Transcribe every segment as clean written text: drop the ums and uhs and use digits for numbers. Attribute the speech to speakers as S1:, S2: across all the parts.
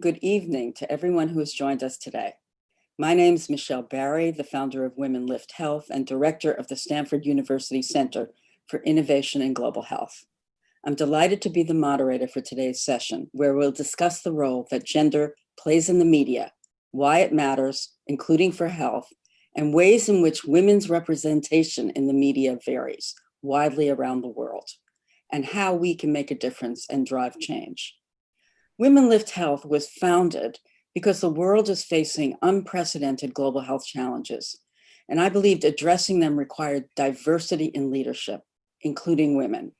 S1: Good evening to everyone who has joined us today. My name is Michelle Barry, the founder of Women Lift Health and director of the Stanford University Center for Innovation in Global Health. I'm delighted to be the moderator for today's session, where we'll discuss the role that gender plays in the media, why it matters, including for health, and ways in which women's representation in the media varies widely around the world, and how we can make a difference and drive change. Women Lift Health was founded because the world is facing unprecedented global health challenges, and I believed addressing them required diversity in leadership, including women.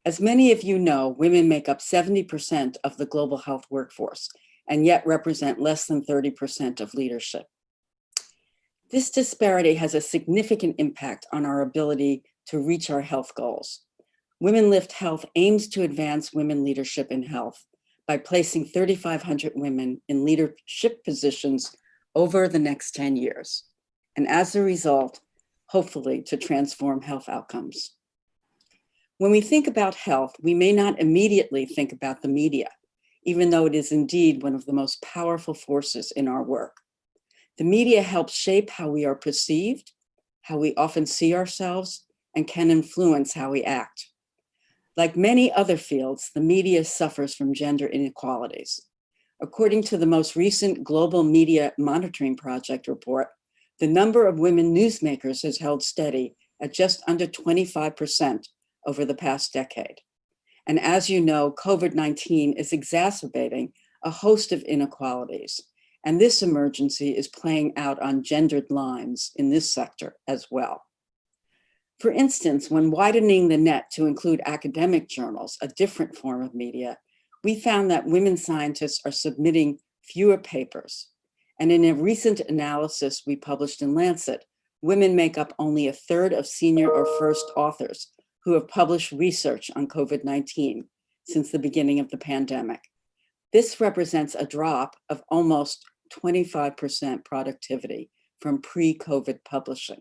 S1: As many of you know, women make up 70% of the global health workforce, and yet represent less than 30% of leadership. This disparity has a significant impact on our ability to reach our health goals. Women Lift Health aims to advance women leadership in health by placing 3,500 women in leadership positions over the next 10 years. And as a result, hopefully to transform health outcomes. When we think about health, we may not immediately think about the media, even though it is indeed one of the most powerful forces in our work. The media helps shape how we are perceived, how we often see ourselves, and can influence how we act. Like many other fields, the media suffers from gender inequalities. According to the most recent Global Media Monitoring Project report, the number of women newsmakers has held steady at just under 25% over the past decade. And as you know, COVID-19 is exacerbating a host of inequalities, and this emergency is playing out on gendered lines in this sector as well. For instance, when widening the net to include academic journals, a different form of media, we found that women scientists are submitting fewer papers. And in a recent analysis we published in Lancet, women make up only a third of senior or first authors who have published research on COVID-19 since the beginning of the pandemic. This represents a drop of almost 25% productivity from pre-COVID publishing.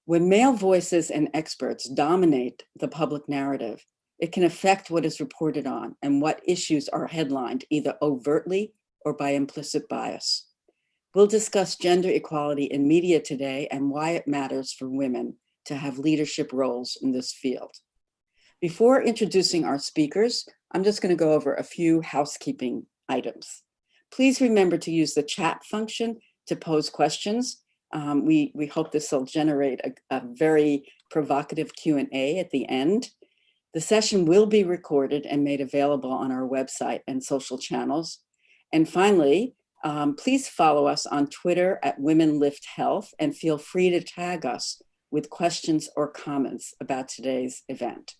S1: When male voices and experts dominate the public narrative, it can affect what is reported on and what issues are headlined either overtly or by implicit bias. We'll discuss gender equality in media today and why it matters for women to have leadership roles in this field. Before introducing our speakers, I'm just going to go over a few housekeeping items. Please remember to use the chat function to pose questions. We hope this will generate a very provocative Q&A at the end. The session will be recorded and made available on our website and social channels. And finally, please follow us on Twitter at Women Lift Health and feel free to tag us with questions or comments about today's event.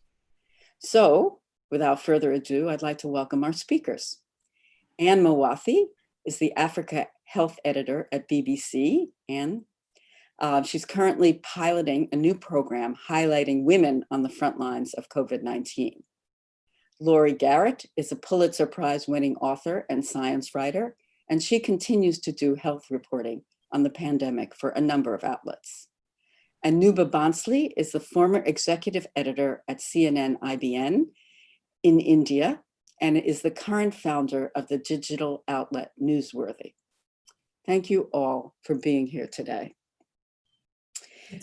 S1: So, without further ado, I'd like to welcome our speakers. Anne Mawathi is the Africa Health Editor at BBC, and she's currently piloting a new program highlighting women on the front lines of COVID-19. Laurie Garrett is a Pulitzer Prize-winning author and science writer, and she continues to do health reporting on the pandemic for a number of outlets. Anuba Bansley is the former executive editor at CNN IBN in India and is the current founder of the digital outlet Newsworthy. Thank you all for being here today.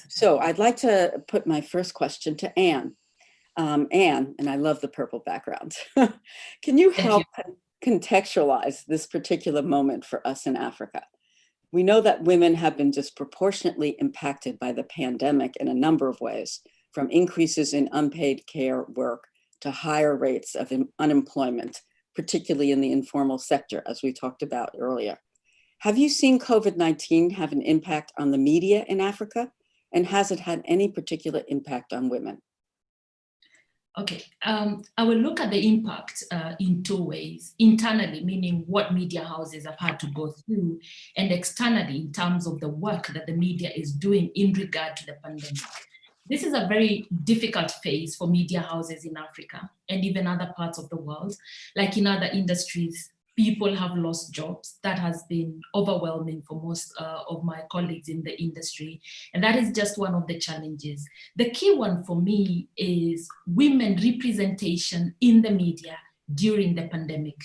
S1: So I'd like to put my first question to Anne. Anne, and I love the purple background. Can you help contextualize this particular moment for us in Africa? We know that women have been disproportionately impacted by the pandemic in a number of ways, from increases in unpaid care work to higher rates of unemployment, particularly in the informal sector, as we talked about earlier. Have you seen COVID-19 have an impact on the media in Africa? And has it had any particular impact on women?
S2: Okay, I will look at the impact in two ways. Internally, meaning what media houses have had to go through, and externally in terms of the work that the media is doing in regard to the pandemic. This is a very difficult phase for media houses in Africa and even other parts of the world. Like in other industries, people have lost jobs. That has been overwhelming for most of my colleagues in the industry. And that is just one of the challenges. The key one for me is women representation in the media during the pandemic.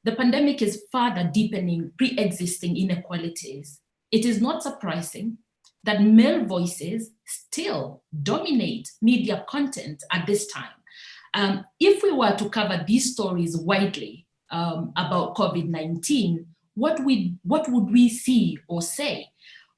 S2: the pandemic is further deepening pre-existing inequalities. It is not surprising that male voices still dominate media content at this time. If we were to cover these stories widely about COVID-19, what would we see or say?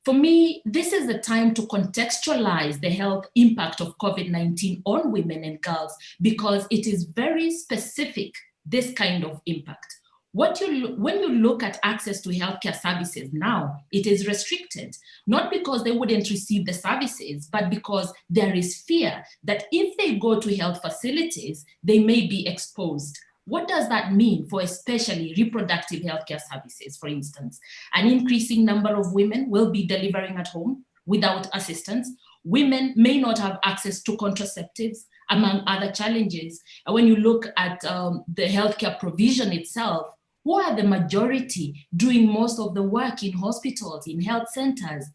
S2: For me, this is the time to contextualize the health impact of COVID-19 on women and girls, because it is very specific, this kind of impact. When you look at access to healthcare services now, it is restricted, not because they wouldn't receive the services, but because there is fear that if they go to health facilities, they may be exposed. What does that mean for especially reproductive healthcare services, for instance? An increasing number of women will be delivering at home without assistance. Women may not have access to contraceptives, among other challenges. And when you look at the healthcare provision itself, who are the majority doing most of the work in hospitals, in health centers?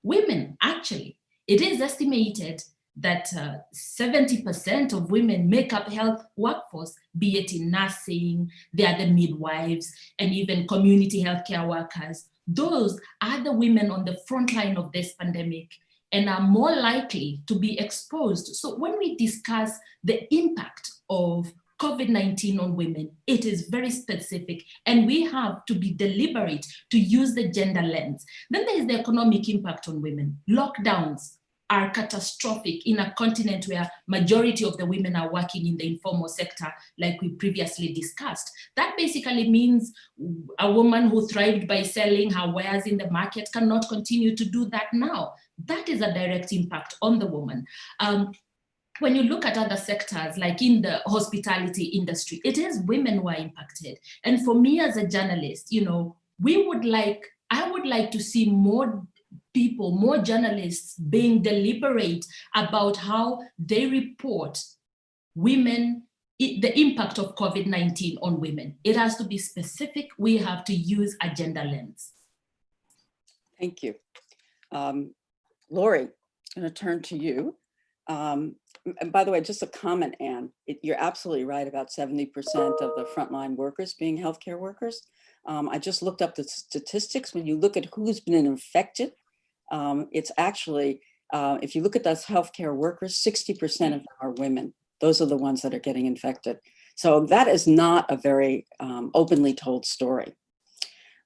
S2: Women, actually. It is estimated that 70% of women make up health workforce, be it in nursing, they are the midwives, and even community healthcare workers. Those are the women on the front line of this pandemic and are more likely to be exposed. So when we discuss the impact of COVID-19 on women, it is very specific, and we have to be deliberate to use the gender lens. Then there is the economic impact on women. Lockdowns are catastrophic in a continent where majority of the women are working in the informal sector, like we previously discussed. That basically means a woman who thrived by selling her wares in the market cannot continue to do that now. That is a direct impact on the woman. When you look at other sectors, like in the hospitality industry, it is women who are impacted. And for me as a journalist, I would like to see more people, more journalists being deliberate about how they report women, the impact of COVID-19 on women. It has to be specific. We have to use a gender lens.
S1: Thank you. Lori, I'm going to turn to you. And by the way, just a comment, Anne, you're absolutely right about 70% of the frontline workers being healthcare workers. I just looked up the statistics. When you look at who's been infected, it's actually, if you look at those healthcare workers, 60% of them are women. Those are the ones that are getting infected. So that is not a very openly told story.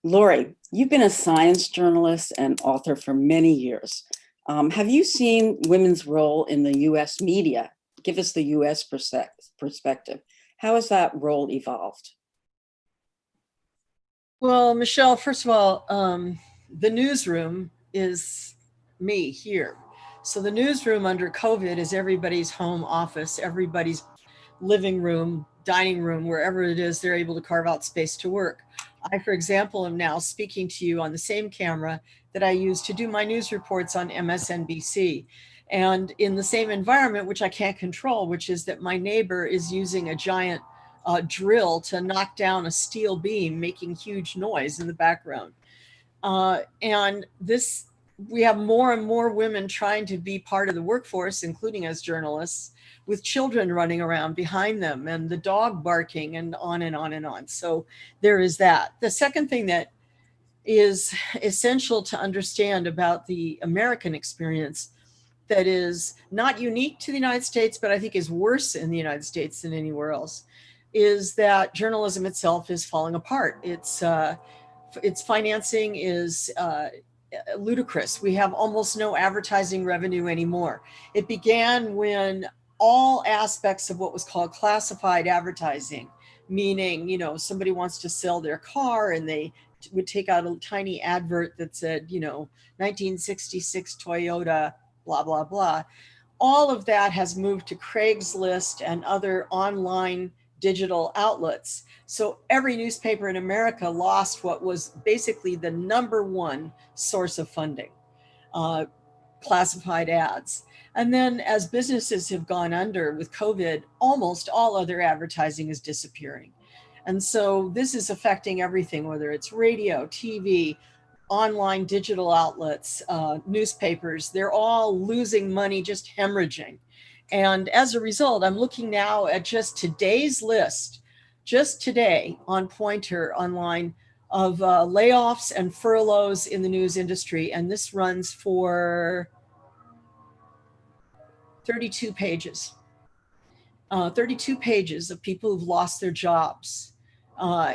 S1: Lori, you've been a science journalist and author for many years. Have you seen women's role in the US media? Give us the US perspective. How has that role evolved?
S3: Well, Michelle, first of all, the newsroom is me here. So the newsroom under COVID is everybody's home office, everybody's living room, dining room, wherever it is, they're able to carve out space to work. I, for example, am now speaking to you on the same camera that I use to do my news reports on MSNBC. And in the same environment, which I can't control, which is that my neighbor is using a giant drill to knock down a steel beam, making huge noise in the background. And this, we have more and more women trying to be part of the workforce, including as journalists, with children running around behind them and the dog barking and on and on and on. So there is that. The second thing that is essential to understand about the American experience that is not unique to the United States, but I think is worse in the United States than anywhere else, is that journalism itself is falling apart. Its financing is ludicrous. We have almost no advertising revenue anymore. It began when all aspects of what was called classified advertising, meaning, you know, somebody wants to sell their car and they would take out a tiny advert that said, you know, 1966 Toyota, blah, blah, blah. All of that has moved to Craigslist and other online digital outlets. So every newspaper in America lost what was basically the number one source of funding, classified ads. And then as businesses have gone under with COVID, almost all other advertising is disappearing. And so this is affecting everything, whether it's radio, TV, online digital outlets, newspapers, they're all losing money, just hemorrhaging. And as a result, I'm looking now at just today's list just today on Pointer online of layoffs and furloughs in the news industry. And this runs for 32 pages. 32 pages of people who've lost their jobs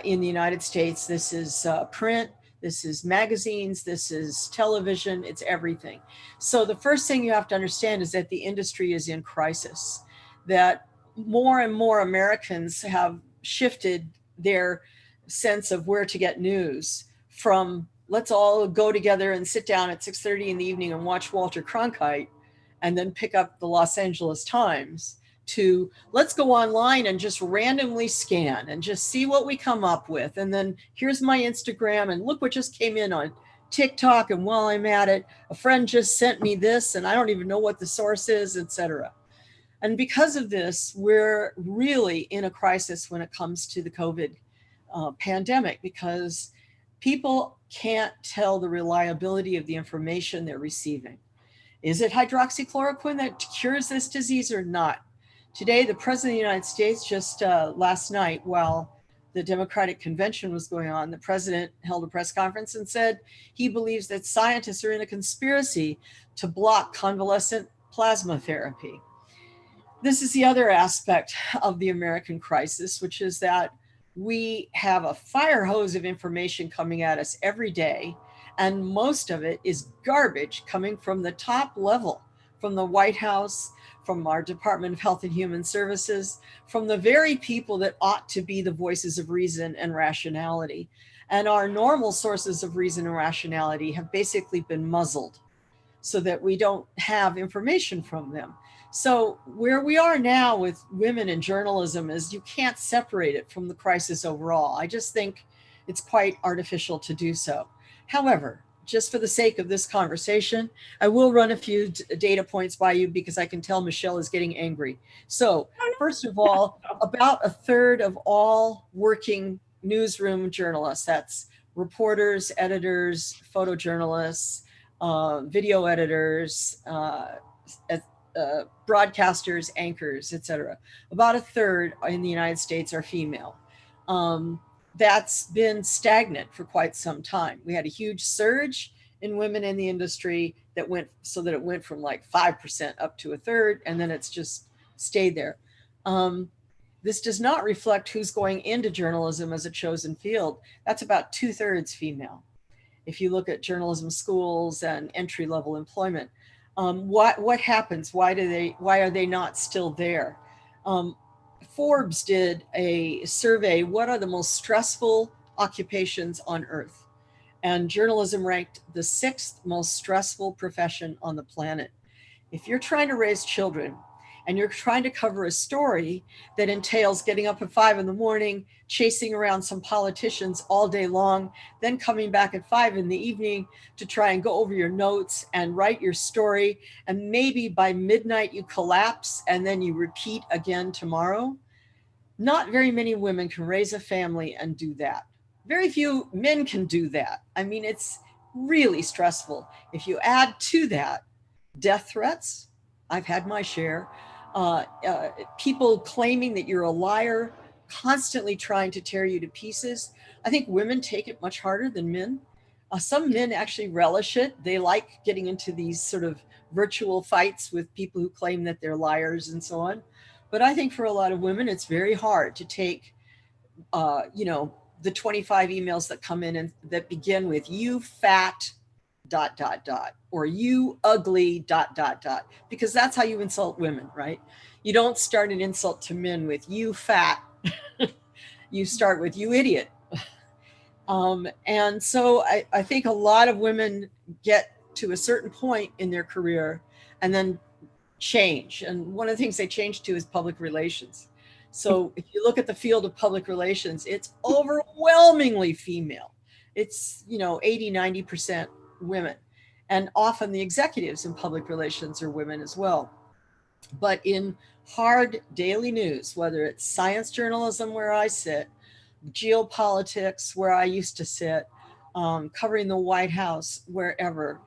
S3: in the United States. This is print, this is magazines, this is television, it's everything. So the first thing you have to understand is that the industry is in crisis, that more and more Americans have shifted their sense of where to get news from let's all go together and sit down at 6:30 in the evening and watch Walter Cronkite and then pick up the Los Angeles Times, to let's go online and just randomly scan and just see what we come up with. And then here's my Instagram and look what just came in on TikTok. And while I'm at it, a friend just sent me this and I don't even know what the source is, etc. And because of this, we're really in a crisis when it comes to the COVID pandemic, because people can't tell the reliability of the information they're receiving. Is it hydroxychloroquine that cures this disease or not? Today, the President of the United States, just last night, while the Democratic Convention was going on, the President held a press conference and said he believes that scientists are in a conspiracy to block convalescent plasma therapy. This is the other aspect of the American crisis, which is that we have a fire hose of information coming at us every day, and most of it is garbage coming from the top level, from the White House, from our Department of Health and Human Services, from the very people that ought to be the voices of reason and rationality. And our normal sources of reason and rationality have basically been muzzled so that we don't have information from them. So where we are now with women in journalism is you can't separate it from the crisis overall. I just think it's quite artificial to do so. However, just for the sake of this conversation, I will run a few data points by you because I can tell Michelle is getting angry. So first of all, about a third of all working newsroom journalists, that's reporters, editors, photojournalists, video editors, broadcasters, anchors, etc. About a third in the United States are female. That's been stagnant for quite some time. We had a huge surge in women in the industry that went so that it went from like 5% up to a third, and then it's just stayed there. This does not reflect who's going into journalism as a chosen field. That's about 2/3 female. If you look at journalism schools and entry-level employment, what happens? Why are they not still there? Forbes did a survey, what are the most stressful occupations on earth? And journalism ranked the 6th most stressful profession on the planet. If you're trying to raise children and you're trying to cover a story that entails getting up at 5 a.m, chasing around some politicians all day long, then coming back at 5 p.m. to try and go over your notes and write your story, and maybe by midnight you collapse and then you repeat again tomorrow, not very many women can raise a family and do that. Very few men can do that. I mean, it's really stressful. If you add to that death threats, I've had my share, people claiming that you're a liar, constantly trying to tear you to pieces. I think women take it much harder than men. Some men actually relish it. They like getting into these sort of virtual fights with people who claim that they're liars and so on. But I think for a lot of women, it's very hard to take, the 25 emails that come in and that begin with "you fat ... or "you ugly ... because that's how you insult women, right? You don't start an insult to men with "you fat." You start with "you idiot." And so I think a lot of women get to a certain point in their career and then change. And one of the things they change to is public relations. So if you look at the field of public relations, it's overwhelmingly female. It's, 80, 90% women. And often the executives in public relations are women as well. But in hard daily news, whether it's science journalism where I sit, geopolitics where I used to sit, covering the White House, wherever,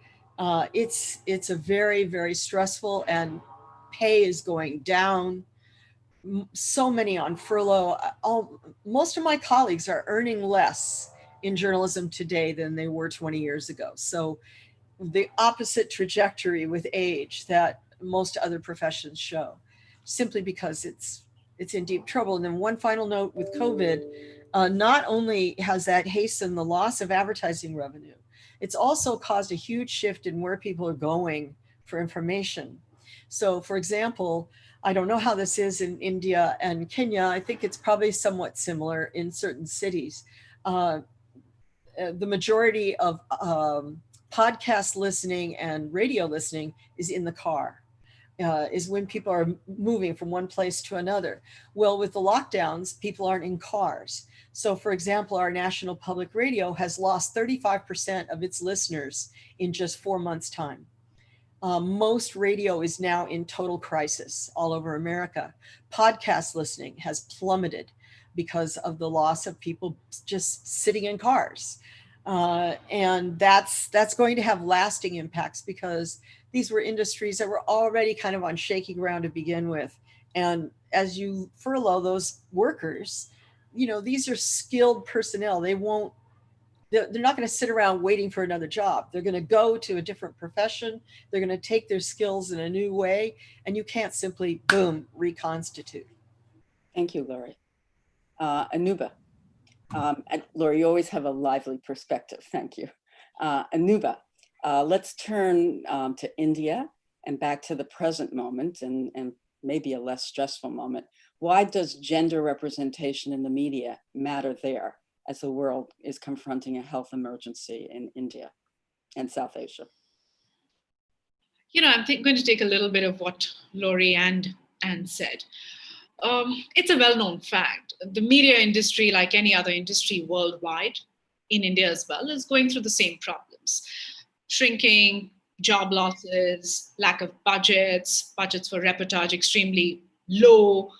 S3: it's a very, very stressful, and pay is going down. so many on furlough. Most of my colleagues are earning less in journalism today than they were 20 years ago. So the opposite trajectory with age that most other professions show, simply because it's in deep trouble. And then one final note with COVID, not only has that hastened the loss of advertising revenue, it's also caused a huge shift in where people are going for information. So for example, I don't know how this is in India and Kenya. I think it's probably somewhat similar in certain cities. The majority of podcast listening and radio listening is in the car, is when people are moving from one place to another. Well, with the lockdowns, people aren't in cars. So for example, our national public radio has lost 35% of its listeners in just 4 months' time. Most radio is now in total crisis all over America. Podcast listening has plummeted because of the loss of people just sitting in cars. And that's going to have lasting impacts, because these were industries that were already kind of on shaky ground to begin with. And as you furlough those workers, these are skilled personnel. They're not going to sit around waiting for another job. They're going to go to a different profession. They're going to take their skills in a new way, and you can't simply, boom, reconstitute.
S1: Thank you, Lori. Anuba. And Lori, you always have a lively perspective. Thank you. Anuba, let's turn to India and back to the present moment, and maybe a less stressful moment. Why does gender representation in the media matter there, as the world is confronting a health emergency in India and South Asia?
S4: I'm going to take a little bit of what Lori and Anne said. It's a well-known fact. The media industry, like any other industry worldwide, in India as well, is going through the same problems. Shrinking, job losses, lack of budgets for reportage extremely low,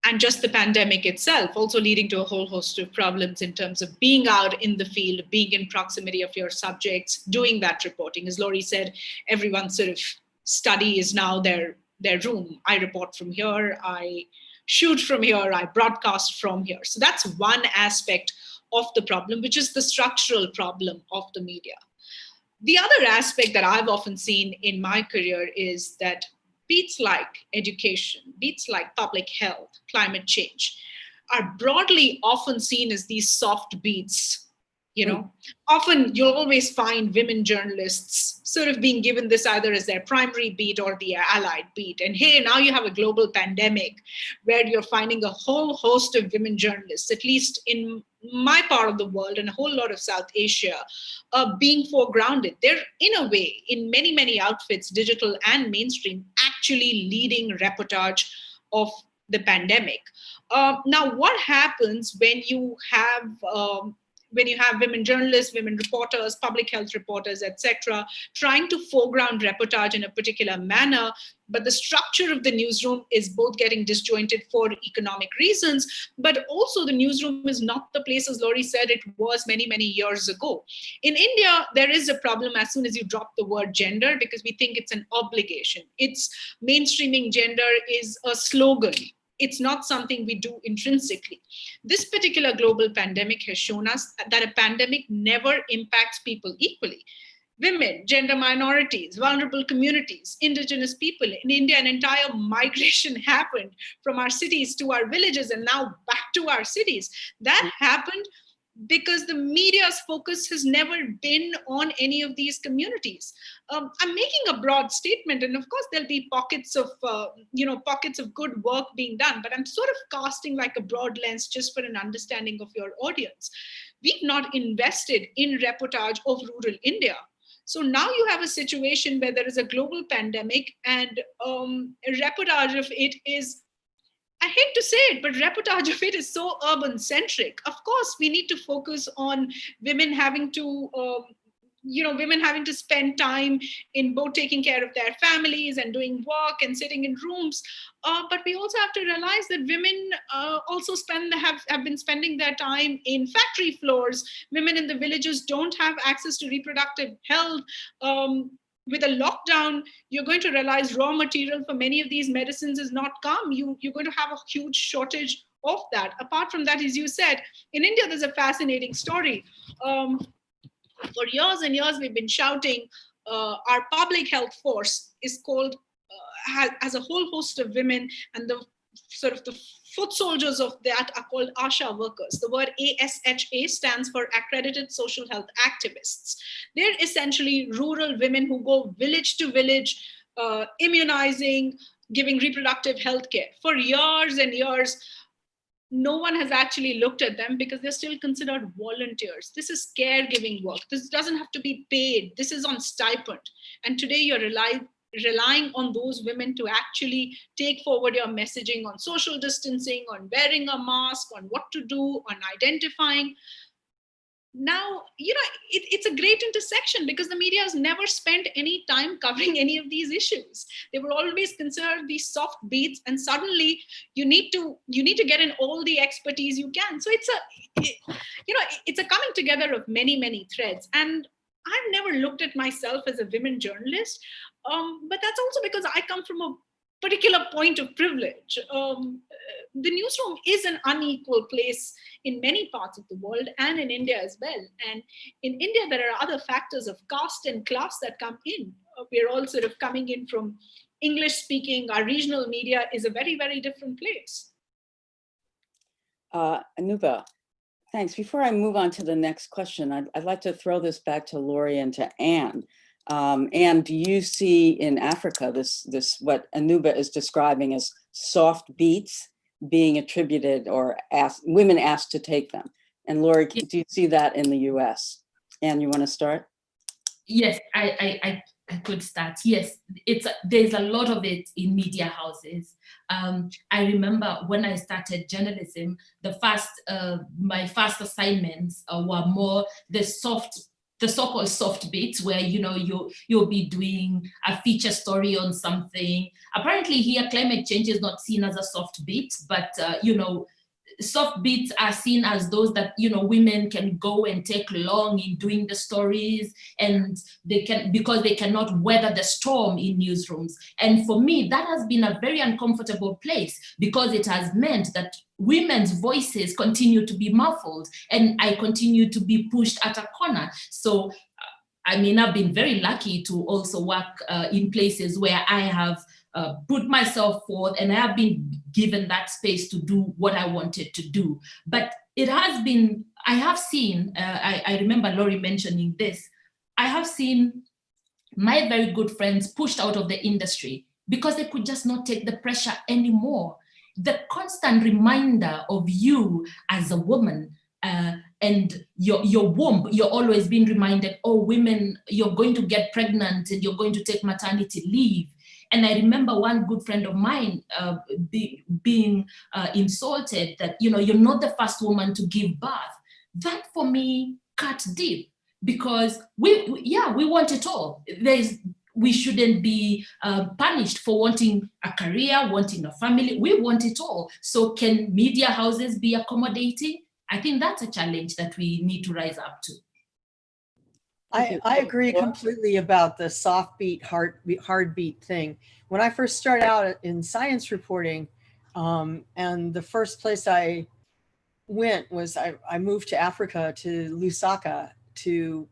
S4: and just the pandemic itself also leading to a whole host of problems in terms of being out in the field, being in proximity of your subjects, doing that reporting. As Lori said, everyone's sort of study is now their room. I report from here, I shoot from here, I broadcast from here. So that's one aspect of the problem, which is the structural problem of the media. The other aspect that I've often seen in my career is that beats like education, beats like public health, climate change, are broadly often seen as these soft beats. Often you'll always find women journalists sort of being given this either as their primary beat or the allied beat. And hey, now you have a global pandemic where you're finding a whole host of women journalists, at least in my part of the world and a whole lot of South Asia, being foregrounded. They're, in a way, in many, many outfits, digital and mainstream, actually leading reportage of the pandemic. Now, what happens when you have women journalists, women reporters, public health reporters, etc., trying to foreground reportage in a particular manner, but the structure of the newsroom is both getting disjointed for economic reasons, but also the newsroom is not the place, as Lori said, it was many, many years ago. In India, there is a problem as soon as you drop the word gender, because we think it's an obligation. It's mainstreaming gender is a slogan. It's not something we do intrinsically. This particular global pandemic has shown us that a pandemic never impacts people equally. Women, gender minorities, vulnerable communities, indigenous people. In India, an entire migration happened from our cities to our villages and now back to our cities. That happened because the media's focus has never been on any of these communities. I'm making a broad statement, and of course there'll be pockets of good work being done, but I'm sort of casting like a broad lens just for an understanding of your audience. We've not invested in reportage of rural India. So now you have a situation where there is a global pandemic, and reportage of it is, I hate to say it, but reportage of it is so urban centric. Of course, we need to focus on women having to spend time in both taking care of their families and doing work and sitting in rooms. But we also have to realize that women also have been spending their time in factory floors. Women in the villages don't have access to reproductive health. with a lockdown, you're going to realize raw material for many of these medicines is not come. You're going to have a huge shortage of that. Apart from that, as you said, in India, there's a fascinating story. For years and years, we've been shouting, our public health force is called, has a whole host of women, and the sort of the foot soldiers of that are called ASHA workers. The word ASHA stands for Accredited Social Health Activists. They're essentially rural women who go village to village, immunizing, giving reproductive health care. For years and years, no one has actually looked at them because they're still considered volunteers. This is caregiving work. This doesn't have to be paid. This is on stipend. And today you're relying on those women to actually take forward your messaging on social distancing, on wearing a mask, on what to do, on identifying. Now, it's a great intersection because the media has never spent any time covering any of these issues. They were always considered these soft beats, and suddenly you need to get in all the expertise you can. So it's a coming together of many, many threads. And I've never looked at myself as a women journalist, but that's also because I come from a particular point of privilege. The newsroom is an unequal place in many parts of the world and in India as well. And in India, there are other factors of caste and class that come in. We're all sort of coming in from English speaking. Our regional media is a very, very different place.
S1: Anuba, thanks. Before I move on to the next question, I'd like to throw this back to Lori and to Anne. Anne, do you see in Africa this what Anuba is describing as soft beats being attributed or women asked to take them? And Lori, do you see that in the US? Anne, you want to start?
S2: Yes, I could start. Yes, there's a lot of it in media houses. I remember when I started journalism, my first assignments were more the so-called soft bits, where you'll be doing a feature story on something. Apparently here, climate change is not seen as a soft bit, but soft bits are seen as those that women can go and take long in doing the stories, and because they cannot weather the storm in newsrooms. And for me, that has been a very uncomfortable place, because it has meant that women's voices continue to be muffled and I continue to be pushed at a corner. So I've been very lucky to also work in places where I have put myself forth and I have been given that space to do what I wanted to do. But I have seen, I remember Lori mentioning this, I have seen my very good friends pushed out of the industry because they could just not take the pressure anymore. The constant reminder of you as a woman and your womb, you're always being reminded, oh, women, you're going to get pregnant and you're going to take maternity leave. And I remember one good friend of mine being insulted that, you're not the first woman to give birth. That for me cut deep, because we want it all. We shouldn't be punished for wanting a career, wanting a family. We want it all. So can media houses be accommodating? I think that's a challenge that we need to rise up to.
S3: I agree completely about the soft beat, hard beat thing. When I first started out in science reporting, and the first place I went was I moved to Africa, to Lusaka, to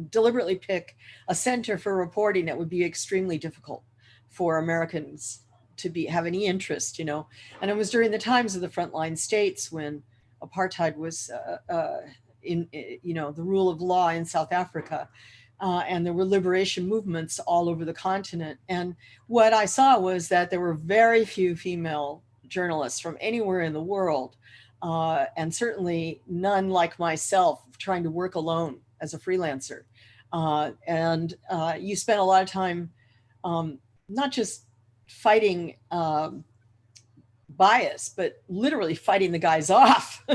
S3: deliberately pick a center for reporting that would be extremely difficult for Americans to have any interest, And it was during the times of the frontline states when apartheid was in the rule of law in South Africa, and there were liberation movements all over the continent. And what I saw was that there were very few female journalists from anywhere in the world, and certainly none like myself trying to work alone as a freelancer. And you spent a lot of time not just fighting bias, but literally fighting the guys off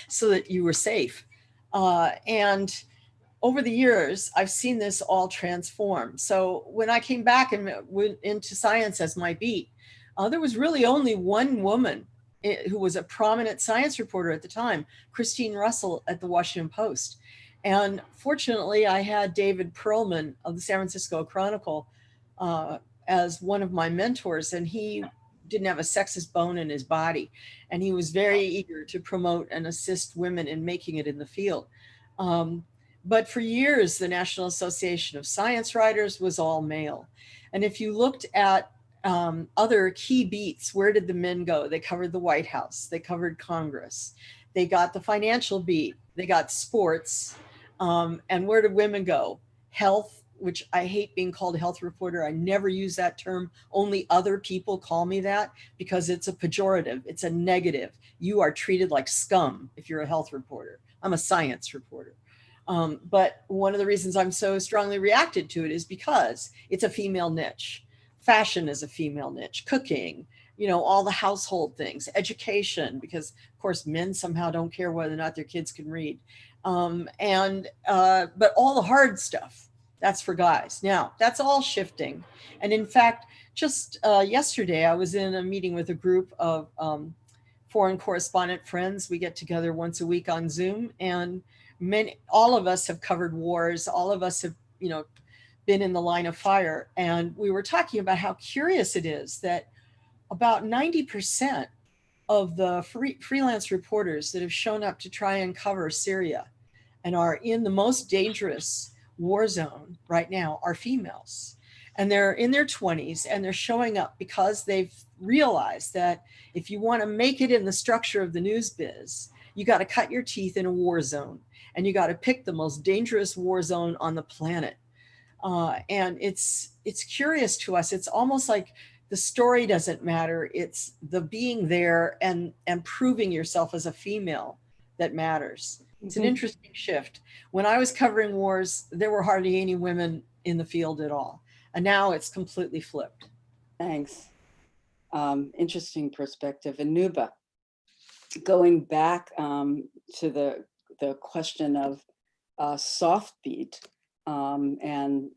S3: so that you were safe. And over the years, I've seen this all transform. So when I came back and went into science as my beat, there was really only one woman who was a prominent science reporter at the time, Christine Russell at the Washington Post. And fortunately, I had David Perlman of the San Francisco Chronicle as one of my mentors, and he didn't have a sexist bone in his body. And he was very eager to promote and assist women in making it in the field. But for years, the National Association of Science Writers was all male. And if you looked at other key beats, where did the men go? They covered the White House, they covered Congress, they got the financial beat, they got sports. And where did women go? Health, which I hate being called a health reporter. I never use that term. Only other people call me that because it's a pejorative. It's a negative. You are treated like scum if you're a health reporter. I'm a science reporter. But one of the reasons I'm so strongly reacted to it is because it's a female niche. Fashion is a female niche. Cooking, you know, all the household things, education, because of course men somehow don't care whether or not their kids can read. But all the hard stuff, that's for guys. Now, that's all shifting. And in fact, just yesterday, I was in a meeting with a group of foreign correspondent friends. We get together once a week on Zoom, and all of us have covered wars. All of us have, you know, been in the line of fire. And we were talking about how curious it is that about 90% of the freelance reporters that have shown up to try and cover Syria and are in the most dangerous war zone right now are females. And they're in their 20s, and they're showing up because they've realized that if you want to make it in the structure of the news biz, you got to cut your teeth in a war zone, and you got to pick the most dangerous war zone on the planet. And it's curious to us. It's almost like the story doesn't matter. It's the being there and proving yourself as a female that matters. It's an interesting shift. When I was covering wars, there were hardly any women in the field at all. And now it's completely flipped.
S1: Thanks. Interesting perspective. And Nuba, going back to the question of soft beat, and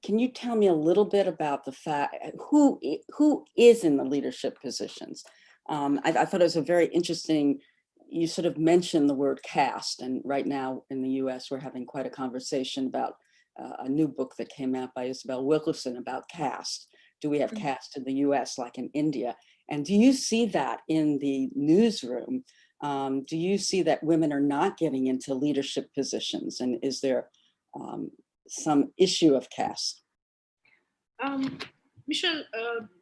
S1: can you tell me a little bit about the fact who is in the leadership positions? I thought it was a very interesting. You sort of mentioned the word caste, and right now in the U.S. we're having quite a conversation about a new book that came out by Isabel Wilkerson about caste. Do we have caste in the U.S. like in India? And do you see that in the newsroom? Do you see that women are not getting into leadership positions? And is there some issue of caste?
S4: Michelle,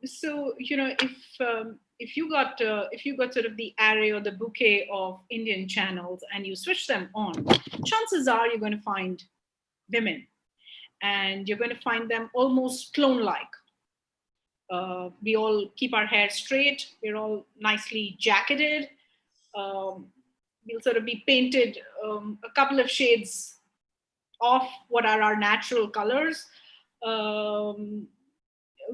S4: so you know, if you got sort of the array or the bouquet of Indian channels and you switch them on, chances are you're going to find women, and you're going to find them almost clone-like. We all keep our hair straight. We're all nicely jacketed. We'll sort of be painted a couple of shades off what are our natural colors. So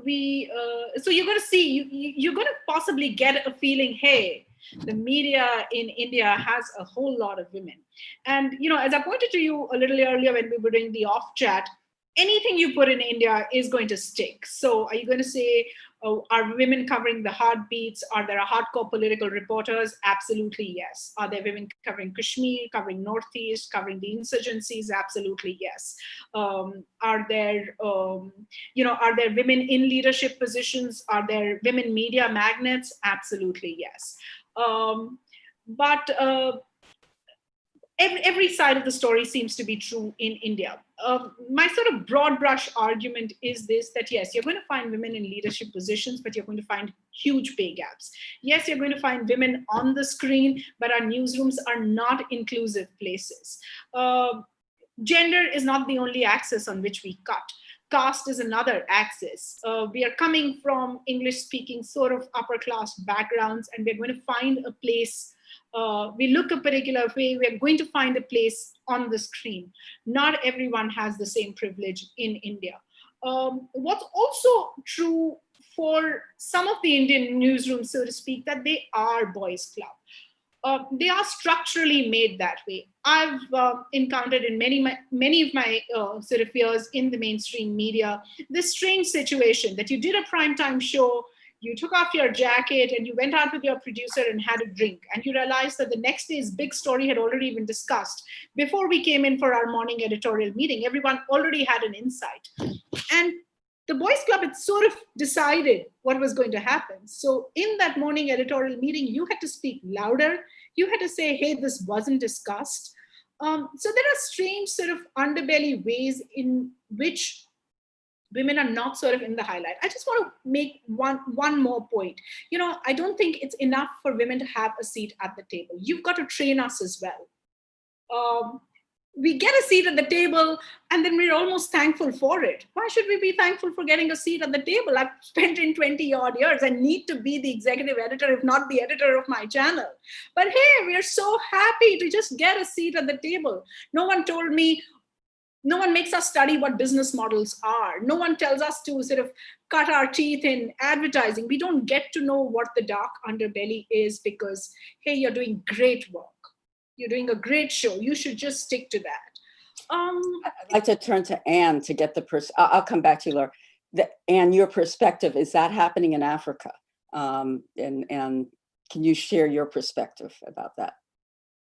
S4: you're going to see, you're going to possibly get a feeling, hey, the media in India has a whole lot of women. And, you know, as I pointed to you a little earlier when we were doing the off chat, anything you put in India is going to stick. So are you going to say, oh, are women covering the heartbeats? Are there hardcore political reporters? Absolutely, yes. Are there women covering Kashmir, covering Northeast, covering the insurgencies? Absolutely, yes. Are there women in leadership positions? Are there women media magnates? Absolutely, yes. But every side of the story seems to be true in India. My sort of broad brush argument is this, that yes, you're going to find women in leadership positions, but you're going to find huge pay gaps. Yes, you're going to find women on the screen, but our newsrooms are not inclusive places. Gender is not the only axis on which we cut. Caste is another axis. We are coming from English-speaking sort of upper-class backgrounds, and we're going to find a place. We look a particular way, we're going to find a place on the screen. Not everyone has the same privilege in India. What's also true for some of the Indian newsrooms, so to speak, that they are boys' club. They are structurally made that way. I've encountered in many of my sort of years in the mainstream media, this strange situation that you did a primetime show, you took off your jacket and you went out with your producer and had a drink, and you realized that the next day's big story had already been discussed before we came in for our morning editorial meeting. Everyone already had an insight. And the boys club had sort of decided what was going to happen. So in that morning editorial meeting, you had to speak louder. You had to say, hey, this wasn't discussed. So there are strange sort of underbelly ways in which women are not sort of in the highlight. I just want to make one more point. I don't think it's enough for women to have a seat at the table. You've got to train us as well. We get a seat at the table and then we're almost thankful for it. Why should we be thankful for getting a seat at the table? I've spent in 20 odd years. I need to be the executive editor, if not the editor of my channel. But hey, we are so happy to just get a seat at the table. No one told me, no one makes us study what business models are. No one tells us to sort of cut our teeth in advertising. We don't get to know what the dark underbelly is because, hey, you're doing great work. You're doing a great show. You should just stick to that.
S1: I'd like to turn to Anne to get I'll come back to you, Laura. Anne, your perspective, is that happening in Africa? And can you share your perspective about that?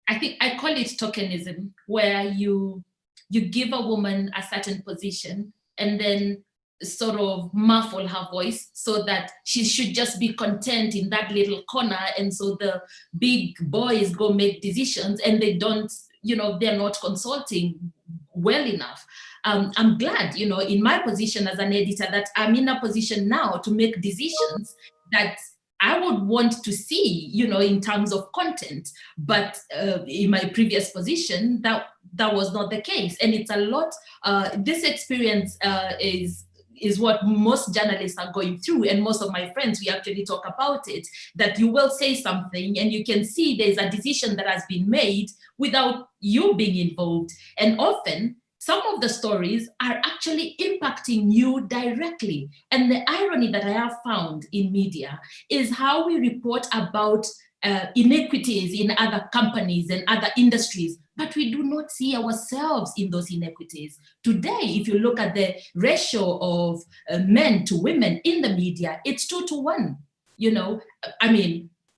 S2: I think I call it tokenism, where you give a woman a certain position and then sort of muffle her voice so that she should just be content in that little corner. And so the big boys go make decisions and they don't, they're not consulting well enough. I'm glad, in my position as an editor, that I'm in a position now to make decisions that I would want to see, in terms of content. But in my previous position, that was not the case. And it's a lot, this experience is what most journalists are going through. And most of my friends, we actually talk about it, that you will say something and you can see there's a decision that has been made without you being involved. And often, some of the stories are actually impacting you directly. And the irony that I have found in media is how we report about inequities in other companies and other industries, but we do not see ourselves in those inequities. Today, if you look at the ratio of men to women in the media, it's 2-to-1.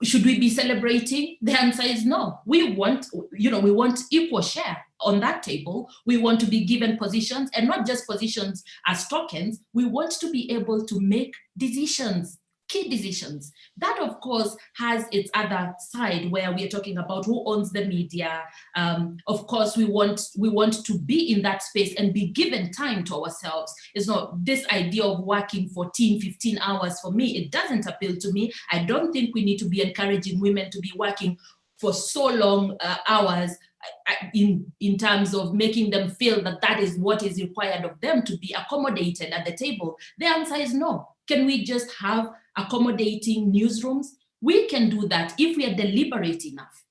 S2: Should we be celebrating? The answer is no. We want equal share on that table. We want to be given positions, and not just positions as tokens. We want to be able to make decisions, key decisions. That, of course, has its other side where we are talking about who owns the media. Of course, we want to be in that space and be given time to ourselves. It's not this idea of working 14, 15 hours. For me, it doesn't appeal to me. I don't think we need to be encouraging women to be working for so long hours in terms of making them feel that is what is required of them to be accommodated at the table. The answer is no. Can we just have accommodating newsrooms? We can do that if we are deliberate enough.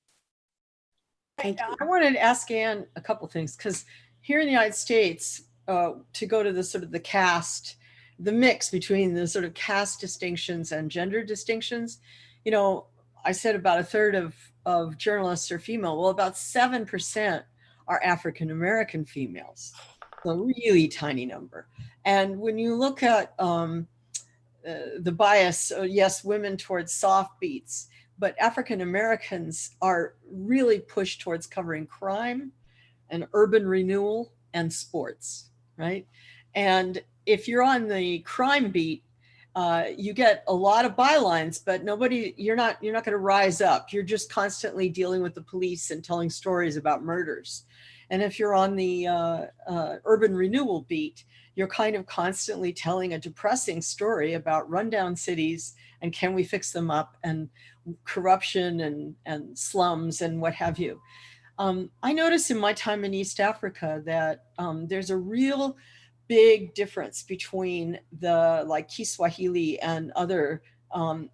S3: I wanted to ask Anne a couple things, because here in the United States, to go to the sort of the caste, the mix between the sort of caste distinctions and gender distinctions, I said about a third of journalists are female. Well, about 7% are African-American females. So a really tiny number. And when you look at the bias, yes, women towards soft beats, but African-Americans are really pushed towards covering crime and urban renewal and sports, right? And if you're on the crime beat, you get a lot of bylines, but you're not going to rise up. You're just constantly dealing with the police and telling stories about murders. And if you're on the urban renewal beat, you're kind of constantly telling a depressing story about rundown cities and can we fix them up, and corruption and slums and what have you. I noticed in my time in East Africa that there's a real big difference between the Kiswahili and other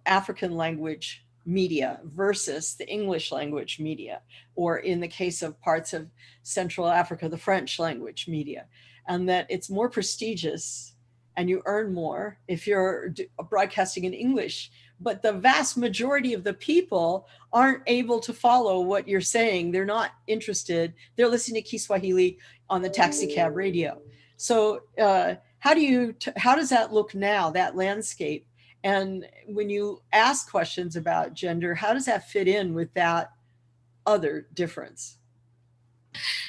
S3: African language media versus the English language media, or in the case of parts of Central Africa, the French language media, and that it's more prestigious and you earn more if you're broadcasting in English. But the vast majority of the people aren't able to follow what you're saying. They're not interested. They're listening to Kiswahili on the taxi cab radio. So how does that look now, that landscape? And when you ask questions about gender, how does that fit in with that other difference?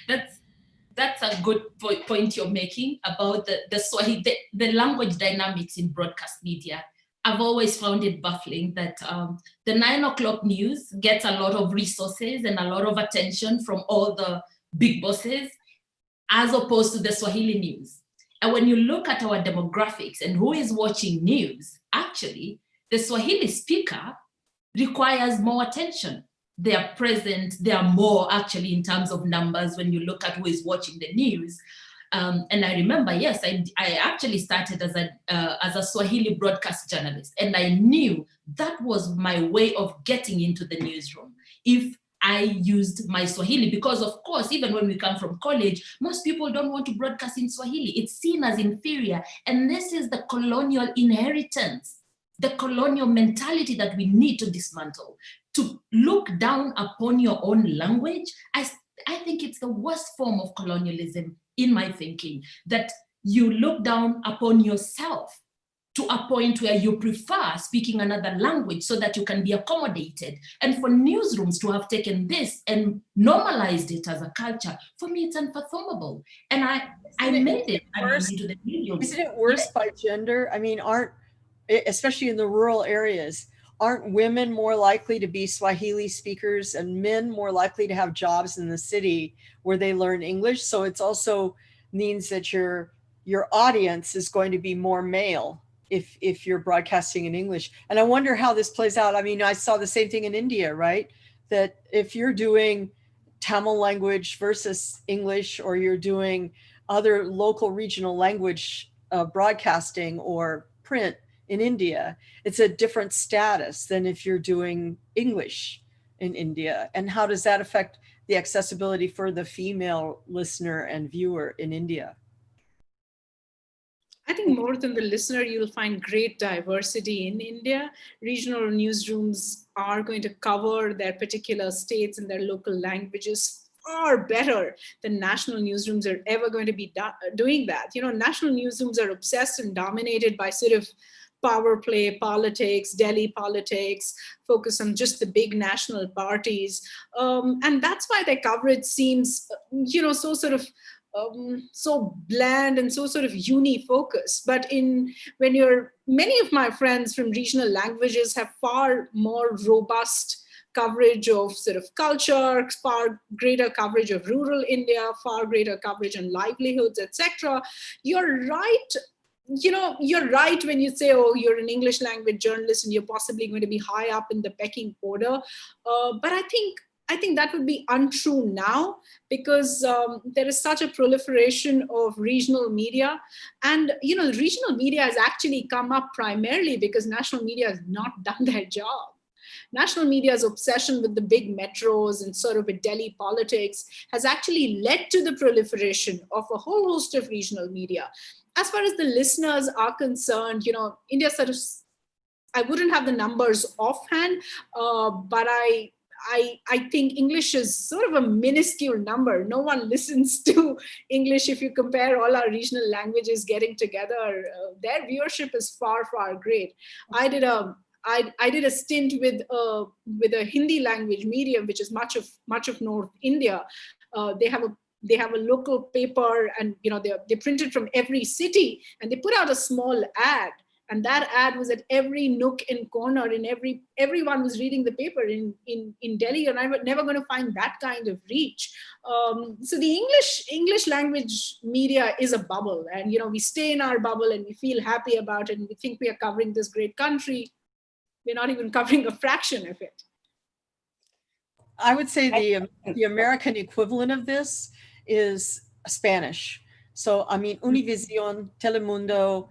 S2: That's a good point you're making about the Swahili, the language dynamics in broadcast media. I've always found it baffling that the 9 o'clock news gets a lot of resources and a lot of attention from all the big bosses, as opposed to the Swahili news. And when you look at our demographics and who is watching news, actually, the Swahili speaker requires more attention. They are present, they are more actually in terms of numbers when you look at who is watching the news. And I remember, yes, I actually started as a Swahili broadcast journalist, and I knew that was my way of getting into the newsroom. If I used my Swahili, because of course, even when we come from college, most people don't want to broadcast in Swahili. It's seen as inferior. And this is the colonial inheritance, the colonial mentality that we need to dismantle. To look down upon your own language, I think it's the worst form of colonialism in my thinking, that you look down upon yourself to a point where you prefer speaking another language so that you can be accommodated. And for newsrooms to have taken this and normalized it as a culture, for me, it's unfathomable. And I made it into the newsroom.
S3: Isn't it worse by gender? I mean, especially in the rural areas, aren't women more likely to be Swahili speakers and men more likely to have jobs in the city where they learn English? So it's also means that your audience is going to be more male if you're broadcasting in English. And I wonder how this plays out. I mean, I saw the same thing in India, right? That if you're doing Tamil language versus English, or you're doing other local regional language broadcasting or print in India, it's a different status than if you're doing English in India. And how does that affect the accessibility for the female listener and viewer in India?
S4: I think more than the listener, you'll find great diversity in India. Regional newsrooms are going to cover their particular states and their local languages far better than national newsrooms are ever going to be doing that. You know, national newsrooms are obsessed and dominated by sort of power play politics, Delhi politics, focus on just the big national parties. And that's why their coverage seems, so sort of so bland and so sort of uni-focused. But many of my friends from regional languages have far more robust coverage of sort of culture, far greater coverage of rural India, far greater coverage on livelihoods, etc. You're right. You're right when you say, oh, you're an English language journalist and you're possibly going to be high up in the pecking order. But I think that would be untrue now, because there is such a proliferation of regional media. And, regional media has actually come up primarily because national media has not done their job. National media's obsession with the big metros and sort of with Delhi politics has actually led to the proliferation of a whole host of regional media. As far as the listeners are concerned, India sort of, I wouldn't have the numbers offhand, but I think English is sort of a minuscule number. No one listens to English if you compare all our regional languages getting together. Their viewership is far, far great. I did a stint with a Hindi language medium, which is much of North India. They have a local paper, and they printed from every city, and they put out a small ad. And that ad was at every nook and corner, and everyone was reading the paper in Delhi, and I was never going to find that kind of reach. So the English language media is a bubble, and we stay in our bubble and we feel happy about it, and we think we are covering this great country. We're not even covering a fraction of it.
S3: I would say the American equivalent of this is Spanish. So, I mean, Univision, Telemundo,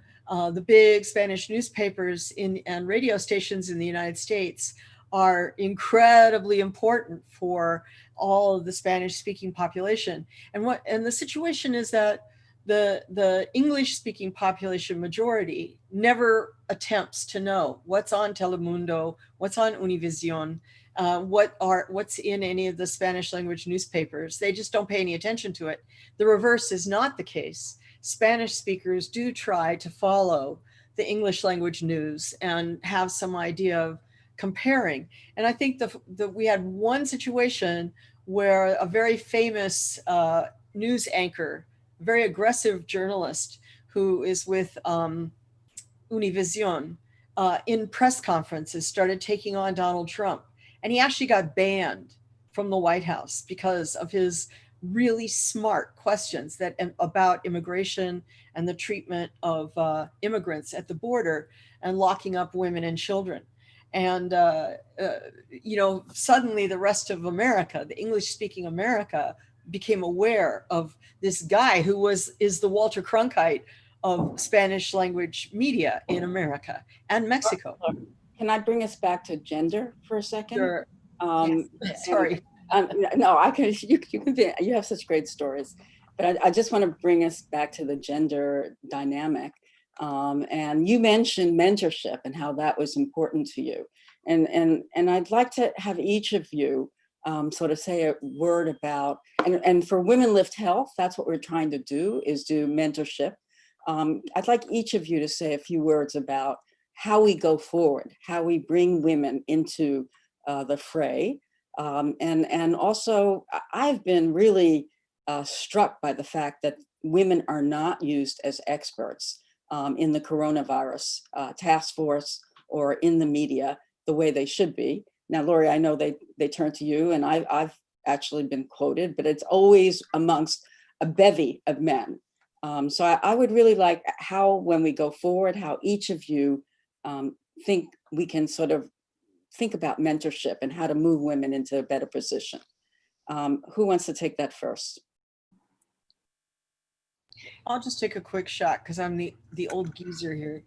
S3: the big Spanish newspapers and radio stations in the United States are incredibly important for all of the Spanish-speaking population. And the situation is that the English-speaking population majority never attempts to know what's on Telemundo, what's on Univision, what's in any of the Spanish language newspapers. They just don't pay any attention to it. The reverse is not the case. Spanish speakers do try to follow the English language news and have some idea of comparing. And I think we had one situation where a very famous news anchor, very aggressive journalist who is with Univision, in press conferences started taking on Donald Trump. And he actually got banned from the White House because of his really smart questions about immigration and the treatment of immigrants at the border and locking up women and children. And, suddenly the rest of America, the English-speaking America, became aware of this guy who is the Walter Cronkite of Spanish language media in America and Mexico.
S1: Can I bring us back to gender for a second?
S3: Sure.
S1: Yes.
S3: Sorry.
S1: No, I can. You have such great stories, but I just want to bring us back to the gender dynamic. And you mentioned mentorship and how that was important to you, and I'd like to have each of you sort of say a word about, and for Women Lift Health, that's what we're trying to do, is do mentorship. I'd like each of you to say a few words about how we go forward, how we bring women into the fray. And also, I've been really struck by the fact that women are not used as experts in the coronavirus task force or in the media the way they should be. Now, Lori, I know they turn to you, and I've actually been quoted, but it's always amongst a bevy of men. So I would really like how, when we go forward, how each of you think we can sort of think about mentorship and how to move women into a better position. Who wants to take that first?
S3: I'll just take a quick shot because I'm the old geezer here.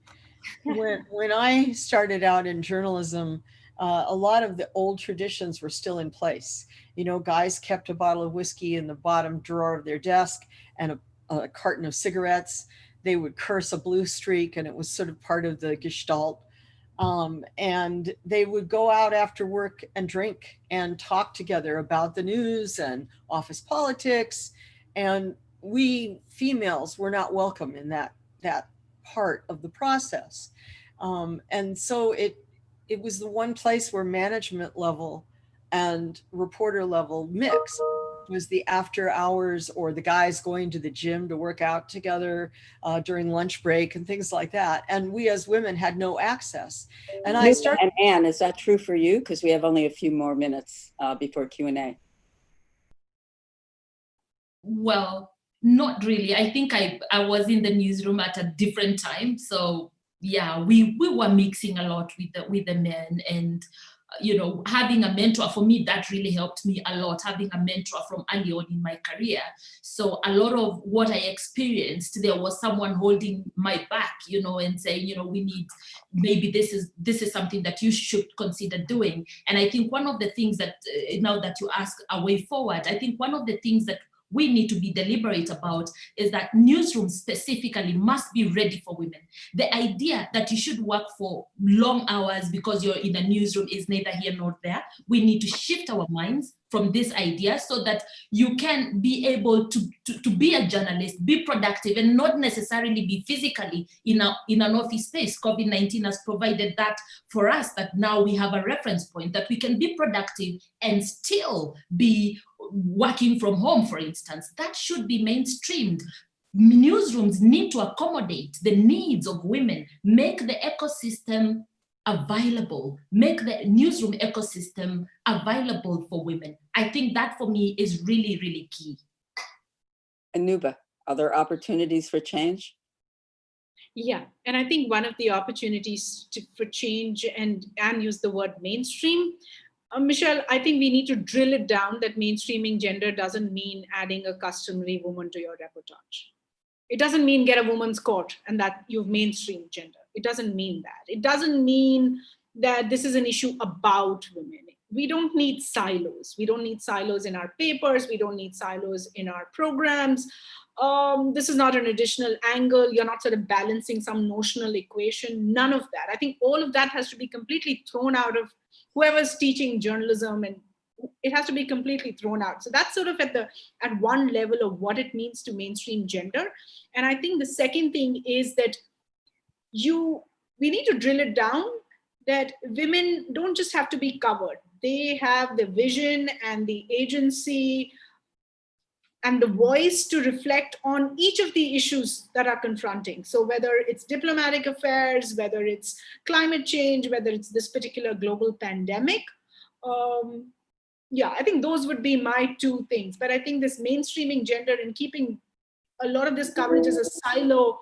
S3: When I started out in journalism, a lot of the old traditions were still in place. You know, guys kept a bottle of whiskey in the bottom drawer of their desk and a carton of cigarettes. They would curse a blue streak, and it was sort of part of the gestalt. And they would go out after work and drink and talk together about the news and office politics. And we females were not welcome in that part of the process. And so it was the one place where management level and reporter level mixed, was the after hours, or the guys going to the gym to work out together during lunch break and things like that. And we as women had no access. And I started.
S1: And Anne, is that true for you? Because we have only a few more minutes before Q&A.
S2: Well, not really. I think I was in the newsroom at a different time. So yeah, we were mixing a lot with the men, and you know, having a mentor, for me, that really helped me a lot, having a mentor from early on in my career. So a lot of what I experienced, there was someone holding my back, you know, and saying, you know, we need, maybe this is something that you should consider doing. And I think one of the things that, now that you ask a way forward, I think one of the things that we need to be deliberate about is that newsrooms specifically must be ready for women. The idea that you should work for long hours because you're in a newsroom is neither here nor there. We need to shift our minds from this idea so that you can be able to be a journalist, be productive, and not necessarily be physically in an office space. COVID-19 has provided that for us, that now we have a reference point that we can be productive and still be working from home, for instance. That should be mainstreamed. Newsrooms need to accommodate the needs of women, make the ecosystem available, make the newsroom ecosystem available for women. I think that for me is really, really key.
S1: Anuba, are there opportunities for change?
S4: Yeah, and I think one of the opportunities for change, and Anne used the word mainstream. Michelle, I think we need to drill it down that mainstreaming gender doesn't mean adding a customary woman to your repertoire. It doesn't mean get a woman's court and that you've mainstreamed gender. It doesn't mean that. It doesn't mean that this is an issue about women. We don't need silos. We don't need silos in our papers. We don't need silos in our programs. This is not an additional angle. You're not sort of balancing some notional equation. None of that. I think all of that has to be completely thrown out of whoever's teaching journalism, and it has to be completely thrown out. So that's sort of at one level of what it means to mainstream gender. And I think the second thing is that we need to drill it down that women don't just have to be covered. They have the vision and the agency and the voice to reflect on each of the issues that are confronting. So whether it's diplomatic affairs, whether it's climate change, whether it's this particular global pandemic, yeah, I think those would be my two things. But I think this mainstreaming gender and keeping a lot of this coverage as a silo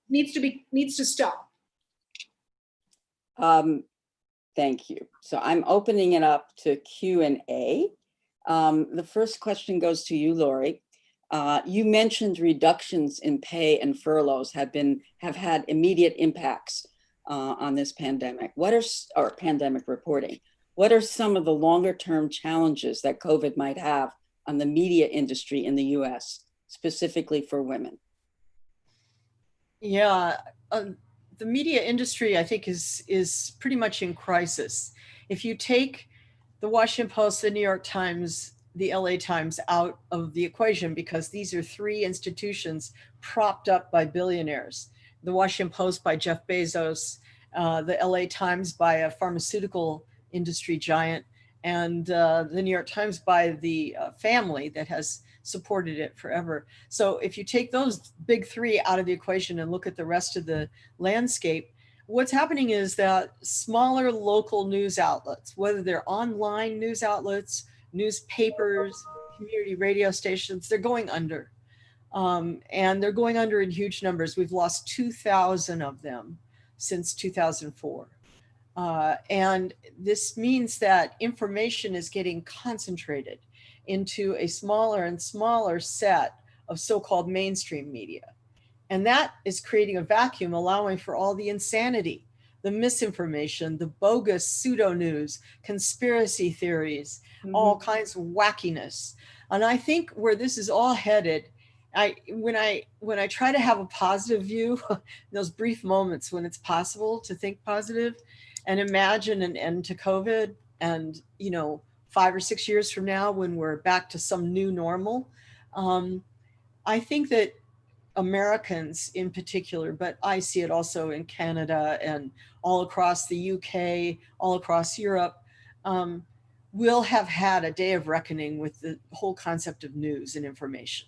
S4: needs to stop.
S1: Thank you. So I'm opening it up to Q&A. The first question goes to you, Lori. You mentioned reductions in pay and furloughs have had immediate impacts on this pandemic. Or pandemic reporting. What are some of the longer term challenges that COVID might have on the media industry in the US, specifically for women?
S3: Yeah, the media industry, I think, is pretty much in crisis. If you take the Washington Post, the New York Times, the LA Times out of the equation, because these are three institutions propped up by billionaires. The Washington Post by Jeff Bezos, the LA Times by a pharmaceutical industry giant, and the New York Times by the family that has supported it forever. So if you take those big three out of the equation and look at the rest of the landscape, what's happening is that smaller local news outlets, whether they're online news outlets, newspapers, community radio stations, they're going under. And they're going under in huge numbers. We've lost 2,000 of them since 2004. And this means that information is getting concentrated into a smaller and smaller set of so-called mainstream media. And that is creating a vacuum, allowing for all the insanity, the misinformation, the bogus pseudo news, conspiracy theories, all kinds of wackiness. And I think where this is all headed, when I try to have a positive view, those brief moments when it's possible to think positive and imagine an end to COVID, and 5 or 6 years from now when we're back to some new normal, I think that Americans in particular, but I see it also in Canada and all across the UK, all across Europe, will have had a day of reckoning with the whole concept of news and information.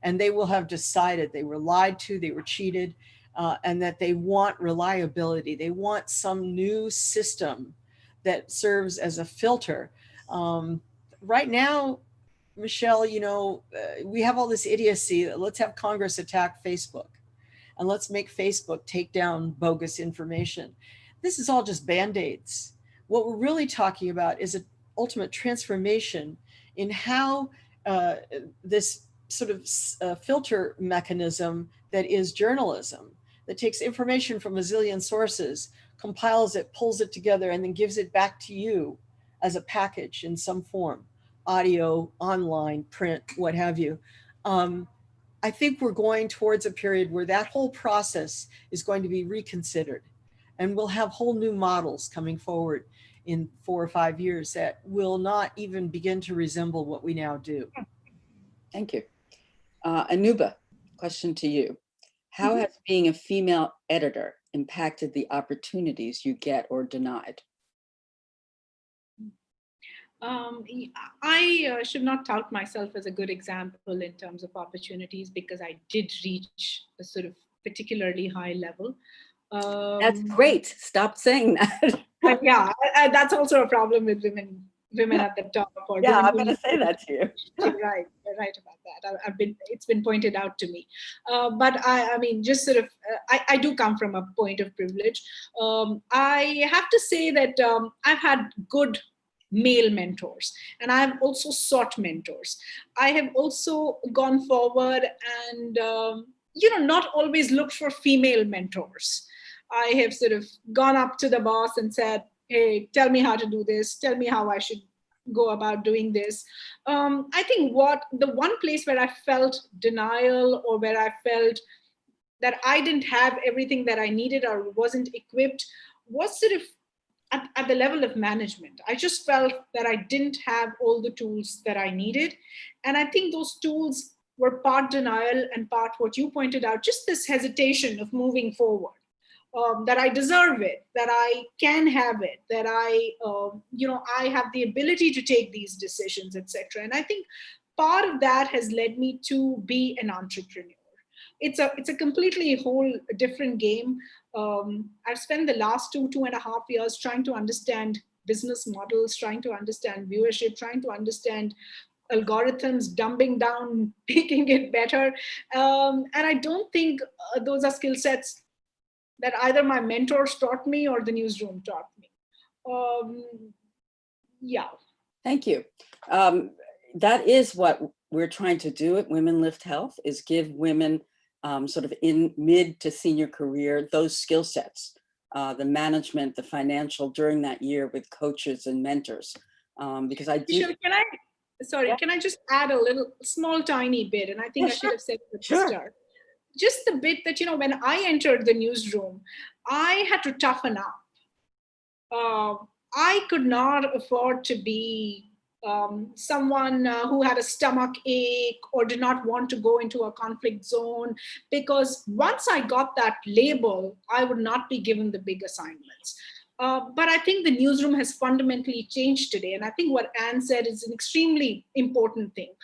S3: And they will have decided they were lied to, they were cheated, and that they want reliability. They want some new system that serves as a filter. Right now, Michelle, we have all this idiocy. Let's have Congress attack Facebook and let's make Facebook take down bogus information. This is all just Band-Aids. What we're really talking about is an ultimate transformation in how this sort of filter mechanism that is journalism, that takes information from a zillion sources, compiles it, pulls it together, and then gives it back to you as a package in some form, audio, online, print, what have you. I think we're going towards a period where that whole process is going to be reconsidered, and we'll have whole new models coming forward in 4 or 5 years that will not even begin to resemble what we now do.
S1: Thank you. Anuba, question to you. How has being a female editor impacted the opportunities you get or denied?
S4: I should not tout myself as a good example in terms of opportunities, because I did reach a sort of particularly high level.
S1: That's great. Stop saying that.
S4: Yeah, that's also a problem with women at the top. Or
S1: yeah,
S4: I'm
S1: going to say that to you.
S4: You're right about that. It's been pointed out to me. But I mean, just sort of, I do come from a point of privilege. I have to say that I've had good male mentors, and I've also sought mentors. I have also gone forward and not always looked for female mentors. I have sort of gone up to the boss and said, hey, tell me how to do this, tell me how I should go about doing this. I think the one place where I felt denial, or where I felt that I didn't have everything that I needed or wasn't equipped, was sort of at the level of management. I just felt that I didn't have all the tools that I needed. And I think those tools were part denial and part what you pointed out, just this hesitation of moving forward. that I deserve it, that I can have it, that I have the ability to take these decisions, etc. And I think part of that has led me to be an entrepreneur. It's a completely whole different game. I've spent the last 2.5 years trying to understand business models, trying to understand viewership, trying to understand algorithms, dumbing down, making it better. And I don't think those are skill sets that either my mentors taught me or the newsroom taught me. Um, yeah.
S1: Thank you. That is what we're trying to do at Women Lift Health, is give women sort of in mid to senior career those skill sets, the management, the financial during that year with coaches and mentors. Because I do.
S4: Michelle, can I just add a little small tiny bit? And I think I should have said it at the start. Just the bit that, when I entered the newsroom, I had to toughen up. I could not afford to be someone who had a stomach ache or did not want to go into a conflict zone, because once I got that label, I would not be given the big assignments. But I think the newsroom has fundamentally changed today. And I think what Anne said is an extremely important thing.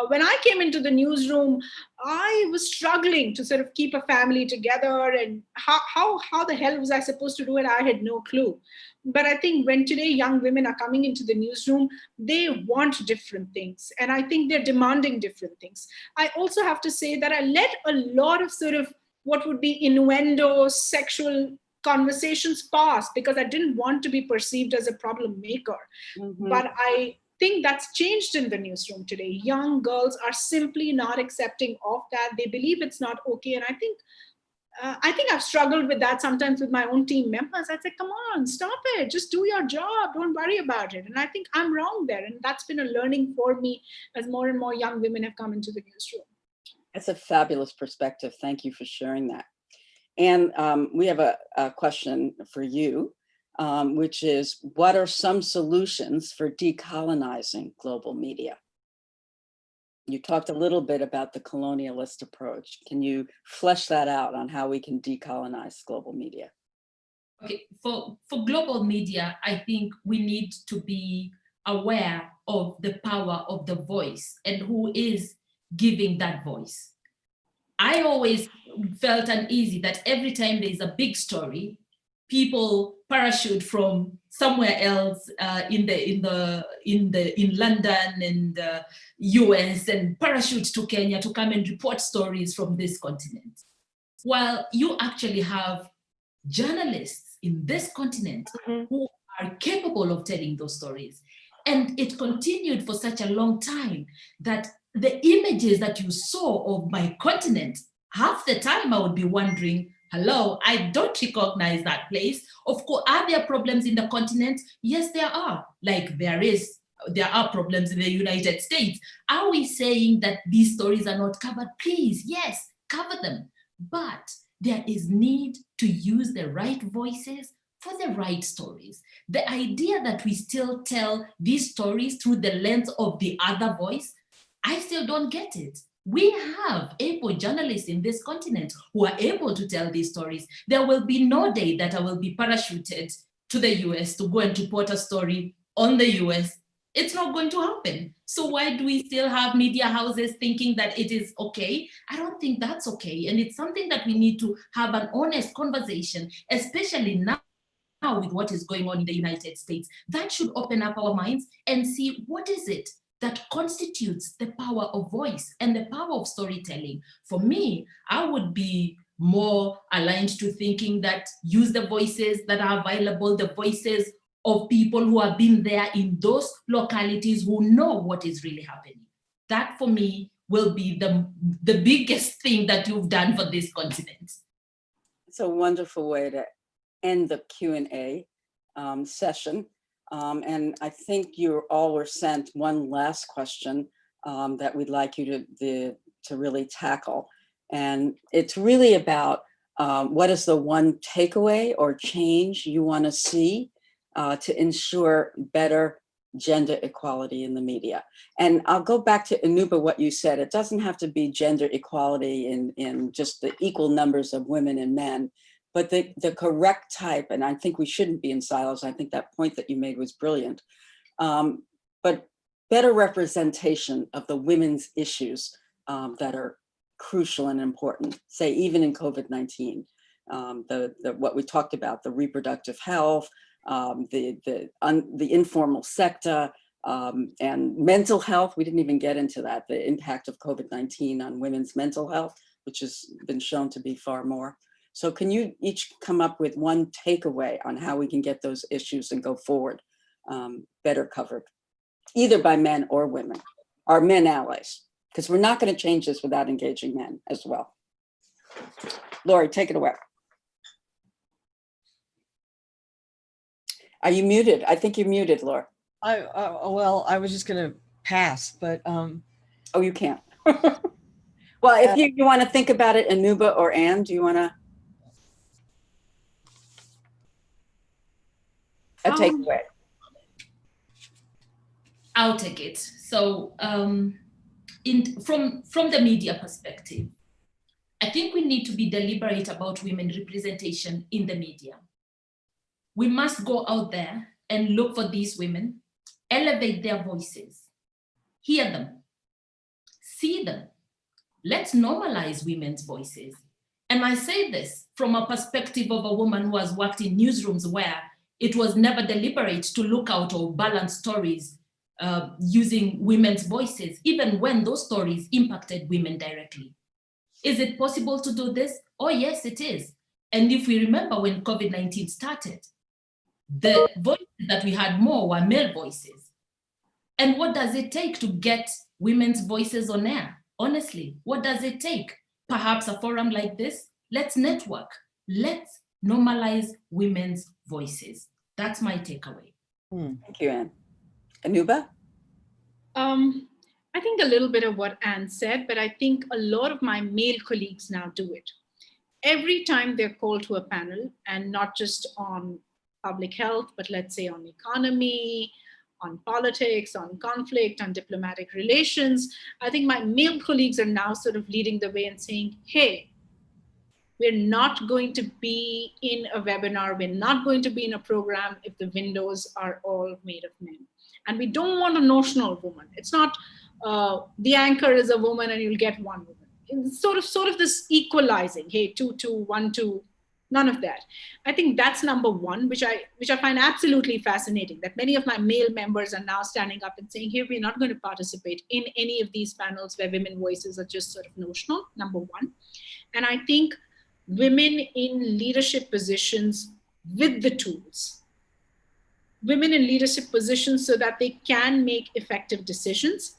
S4: When I came into the newsroom, I was struggling to sort of keep a family together. And how the hell was I supposed to do it? I had no clue. But I think when today young women are coming into the newsroom, they want different things. And I think they're demanding different things. I also have to say that I let a lot of sort of what would be innuendo, sexual conversations pass because I didn't want to be perceived as a problem maker. Mm-hmm. But I think that's changed in the newsroom today. Young girls are simply not accepting of that. They believe it's not okay. And I think I've struggled with that sometimes with my own team members. I said, come on, stop it. Just do your job. Don't worry about it. And I think I'm wrong there. And that's been a learning for me as more and more young women have come into the newsroom.
S1: That's a fabulous perspective. Thank you for sharing that. And we have a question for you, which is, what are some solutions for decolonizing global media? You talked a little bit about the colonialist approach. Can you flesh that out on how we can decolonize global media?
S2: Okay, for global media, I think we need to be aware of the power of the voice and who is giving that voice. I always felt uneasy that every time there's a big story, people parachute from somewhere else in London and US and parachute to Kenya to come and report stories from this continent. While you actually have journalists in this continent who are capable of telling those stories. And it continued for such a long time that the images that you saw of my continent, half the time I would be wondering, hello, I don't recognize that place. Of course, are there problems in the continent? Yes, there are. Like there are problems in the United States. Are we saying that these stories are not covered? Please, yes, cover them. But there is need to use the right voices for the right stories. The idea that we still tell these stories through the lens of the other voice, I still don't get it. We have able journalists in this continent who are able to tell these stories. There will be no day that I will be parachuted to the US to go and report a story on the US. It's not going to happen. So why do we still have media houses thinking that it is okay? I don't think that's okay. And it's something that we need to have an honest conversation, especially now with what is going on in the United States. That should open up our minds and see what is it that constitutes the power of voice and the power of storytelling. For me, I would be more aligned to thinking that use the voices that are available, the voices of people who have been there in those localities who know what is really happening. That for me will be the biggest thing that you've done for this continent.
S1: It's a wonderful way to end the Q&A session. And I think you all were sent one last question that we'd like you to really tackle. And it's really about what is the one takeaway or change you want to see to ensure better gender equality in the media. And I'll go back to Anuba, what you said. It doesn't have to be gender equality in just the equal numbers of women and men, but the correct type, and I think we shouldn't be in silos. I think that point that you made was brilliant. But better representation of the women's issues that are crucial and important, say even in COVID-19, what we talked about, the reproductive health, the informal sector, and mental health. We didn't even get into that, the impact of COVID-19 on women's mental health, which has been shown to be far more. So can you each come up with one takeaway on how we can get those issues and go forward better covered, either by men or women, our men allies, because we're not going to change this without engaging men as well. Lori, take it away. Are you muted? I think you're muted, Laura.
S3: Well, I was just going to pass, but.
S1: Oh, you can't. Well, if you want to think about it, Anuba or Anne, do you want to? A takeaway.
S2: I'll take it. So from the media perspective, I think we need to be deliberate about women representation in the media. We must go out there and look for these women, elevate their voices, hear them, see them. Let's normalize women's voices. And I say this from a perspective of a woman who has worked in newsrooms where it was never deliberate to look out or balance stories using women's voices, even when those stories impacted women directly. Is it possible to do this? Oh, yes, it is. And if we remember when COVID-19 started, the voices that we had more were male voices. And what does it take to get women's voices on air? Honestly, what does it take? Perhaps a forum like this? Let's network. Let's normalize women's voices. That's my takeaway.
S1: Thank you, Anne. Anuba?
S4: I think a little bit of what Anne said, but I think a lot of my male colleagues now do it. Every time they're called to a panel, and not just on public health, but let's say on economy, on politics, on conflict, on diplomatic relations, I think my male colleagues are now sort of leading the way and saying, hey, we're not going to be in a webinar, we're not going to be in a program if the windows are all made of men. And we don't want a notional woman. It's not the anchor is a woman and you'll get one woman. It's sort of this equalizing, hey, 2-2, 1-2, none of that. I think that's number one, which I find absolutely fascinating, that many of my male members are now standing up and saying, here, we're not going to participate in any of these panels where women voices are just sort of notional, number one. And I think women in leadership positions with the tools, women in leadership positions so that they can make effective decisions.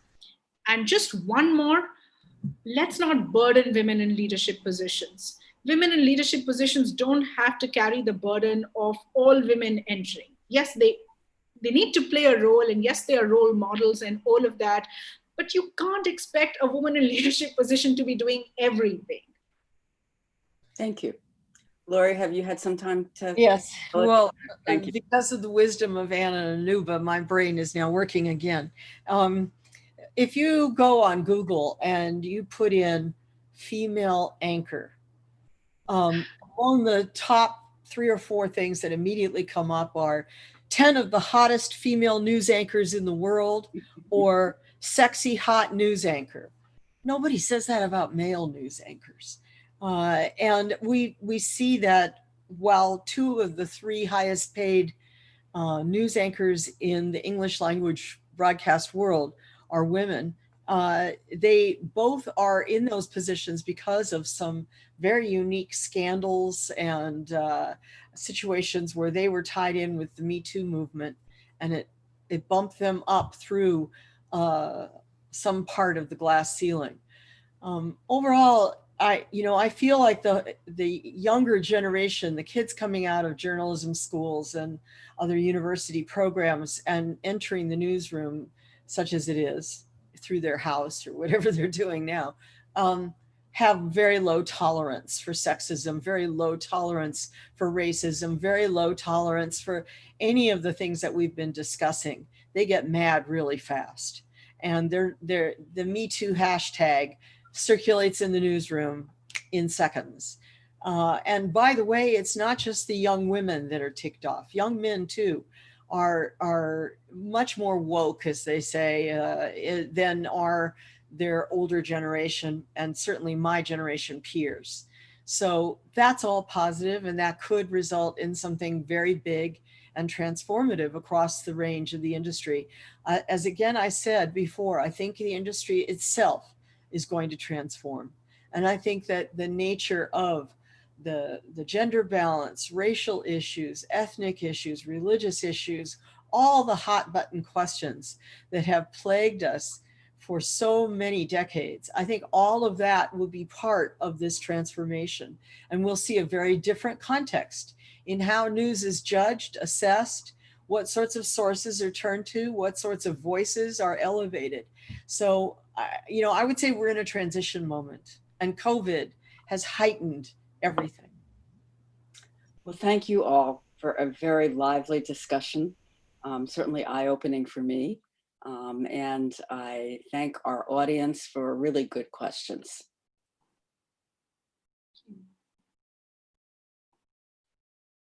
S4: And just one more, let's not burden women in leadership positions. Women in leadership positions don't have to carry the burden of all women entering. Yes, they need to play a role, and yes, they are role models and all of that, but you can't expect a woman in leadership position to be doing everything.
S1: Thank you. Lori, have you had some time to?
S3: Yes, well,
S1: Thank you.
S3: because of the wisdom of Anna and Anuba, my brain is now working again. If you go on Google and you put in female anchor, among the top 3 or 4 things that immediately come up are 10 of the hottest female news anchors in the world, or sexy hot news anchor. Nobody says that about male news anchors. And we see that while 2 of the 3 highest paid news anchors in the English language broadcast world are women, they both are in those positions because of some very unique scandals and situations where they were tied in with the Me Too movement, and it bumped them up through some part of the glass ceiling. Overall, I feel like the younger generation, the kids coming out of journalism schools and other university programs and entering the newsroom, such as it is, through their house or whatever they're doing now, have very low tolerance for sexism, very low tolerance for racism, very low tolerance for any of the things that we've been discussing. They get mad really fast. And the Me Too hashtag circulates in the newsroom in seconds. And by the way, it's not just the young women that are ticked off. Young men too are much more woke, as they say, than are their older generation and certainly my generation peers. So that's all positive, and that could result in something very big and transformative across the range of the industry. As again, I said before, I think the industry itself is going to transform. And I think that the nature of the gender balance, racial issues, ethnic issues, religious issues, all the hot button questions that have plagued us for so many decades. I think all of that will be part of this transformation. And we'll see a very different context in how news is judged, assessed, what sorts of sources are turned to, what sorts of voices are elevated. So, I would say we're in a transition moment, and COVID has heightened everything.
S1: Well, thank you all for a very lively discussion, certainly eye-opening for me. And I thank our audience for really good questions.